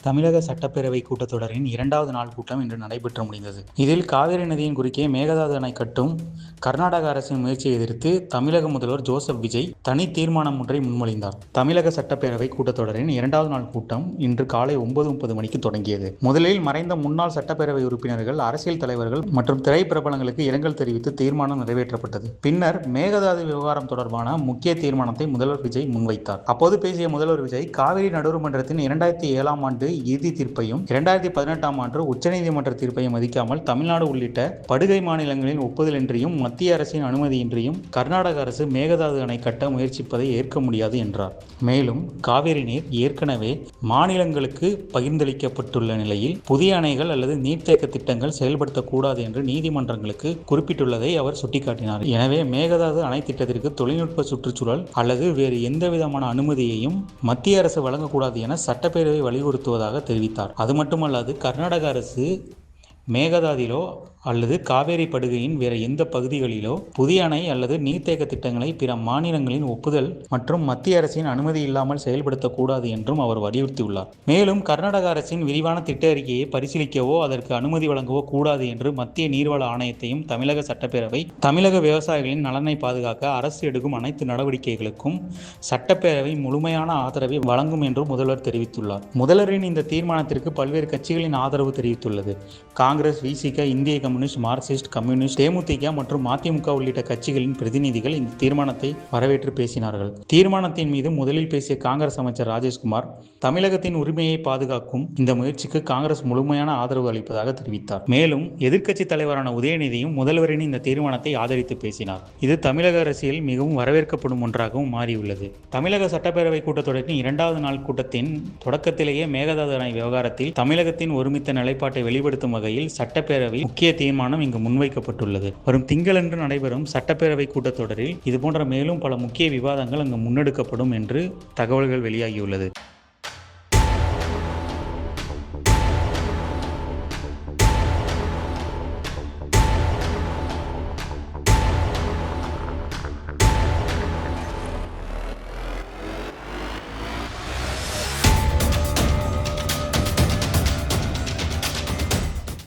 தமிழக சட்டப்பேரவை கூட்டத்தொடரின் 2வது நாள் கூட்டம் இன்று நடைபெற்று முடிந்தது. இதில் காவிரி நதியின் குறுக்கே மேகதாது அணை கட்டும் கர்நாடக அரசின் முயற்சியை எதிர்த்து தமிழக முதல்வர் ஜோசப் விஜய் தனி தீர்மானம் ஒன்றை முன்மொழிந்தார். தமிழக சட்டப்பேரவை கூட்டத்தொடரின் 2வது நாள் கூட்டம் இன்று காலை 9:30 மணிக்கு தொடங்கியது. முதலில் மறைந்த முன்னாள் சட்டப்பேரவை உறுப்பினர்கள், அரசியல் தலைவர்கள் மற்றும் திரைப்பிரபலங்களுக்கு இரங்கல் தெரிவித்து தீர்மானம் நிறைவேற்றப்பட்டது. பின்னர் மேகதாது விவகாரம் தொடர்பான முக்கிய தீர்மானத்தை முதல்வர் விஜய் முன்வைத்தார். அப்போது பேசிய முதல்வர் விஜய், காவிரி நடுவர்மன்றத்தின் 2007ஆம் ஆண்டு இறுதி தீர்ப்பையும் 2018ஆம் ஆண்டு உச்சநீதிமன்ற தீர்ப்பையும் மதிக்காமல் தமிழ்நாடு உள்ளிட்ட படுகை மாநிலங்களின் ஒப்புதலின்றியும் மத்திய அரசின் அனுமதியின்றியும் கர்நாடக அரசு மேகதாது அணை கட்ட முயற்சிப்பதை ஏற்க முடியாது என்றார். மேலும் காவிரி நீர் ஏற்கனவே மாநிலங்களுக்கு பகிர்ந்தளிக்கப்பட்டுள்ள நிலையில் புதிய அணைகள் அல்லது நீர்த்தேக்க திட்டங்கள் செயல்படுத்தக்கூடாது என்று நீதிமன்றங்களுக்கு குறிப்பிட்டுள்ளதை அவர் சுட்டிக்காட்டினார். எனவே மேகதாது அணை திட்டத்திற்கு தொழில்நுட்ப, சுற்றுச்சூழல் அல்லது வேறு எந்தவிதமான அனுமதியையும் மத்திய அரசு வழங்கக்கூடாது என சட்டப்பேரவை வலியுறுத்துவதாக தெரிவித்தார். அது மட்டுமல்லாது, கர்நாடக அரசு மேகதாதிலோ அல்லது காவேரி படுகையின் வேறு எந்த பகுதிகளிலோ புதிய அணை அல்லது நீர்த்தேக்க திட்டங்களை பிற மாநிலங்களின் ஒப்புதல் மற்றும் மத்திய அரசின் அனுமதி இல்லாமல் செயல்படுத்தக்கூடாது என்றும் அவர் வலியுறுத்தியுள்ளார். மேலும் கர்நாடக அரசின் விரிவான திட்ட அறிக்கையை பரிசீலிக்கவோ அதற்கு அனுமதி வழங்கவோ கூடாது என்று மத்திய நீர்வள ஆணையத்தையும் தமிழக சட்டப்பேரவை தமிழக விவசாயிகளின் நலனை பாதுகாக்க அரசு எடுக்கும் அனைத்து நடவடிக்கைகளுக்கும் சட்டப்பேரவை முழுமையான ஆதரவை வழங்கும் என்றும் முதல்வர் தெரிவித்துள்ளார். முதல்வரின் இந்த தீர்மானத்திற்கு பல்வேறு கட்சிகளின் ஆதரவு தெரிவித்துள்ளது. காங்கிரஸ், விசிக, இந்திய கம்யூனிஸ்ட், மார்க்சிஸ்ட் கம்யூனிஸ்ட், தேமுதிக மற்றும் மதிமுக உள்ளிட்ட கட்சிகளின் பிரதிநிதிகள் இந்த தீர்மானத்தை வரவேற்று பேசினார்கள். தீர்மானத்தின் மீது முதலில் பேசிய காங்கிரஸ் அமைச்சர் ராஜேஷ்குமார், தமிழகத்தின் உரிமையை பாதுகாக்கும் இந்த முயற்சிக்கு காங்கிரஸ் முழுமையான ஆதரவு அளிப்பதாக தெரிவித்தார். மேலும் எதிர்க்கட்சி தலைவரான உதயநிதியும் முதல்வரின் இந்த தீர்மானத்தை ஆதரித்து பேசினார். இது தமிழக அரசியல் மிகவும் வரவேற்கப்படும் ஒன்றாகவும் மாறியுள்ளது. தமிழக சட்டப்பேரவை கூட்டத்தொடரின் 2வது நாள் கூட்டத்தின் தொடக்கத்திலேயே மேகதாது அணை விவகாரத்தில் தமிழகத்தின் ஒருமித்த நிலைப்பாட்டை வெளிப்படுத்தும் வகையில் சட்டப்பேரவை முக்கிய தீர்மானம் இங்கு முன்வைக்கப்பட்டுள்ளது. வரும் திங்களன்று நடைபெறும் சட்டப்பேரவை கூட்டத்தொடரில் இதுபோன்ற மேலும் பல முக்கிய விவாதங்கள் அங்கு முன்னெடுக்கப்படும் என்று தகவல்கள் வெளியாகியுள்ளது.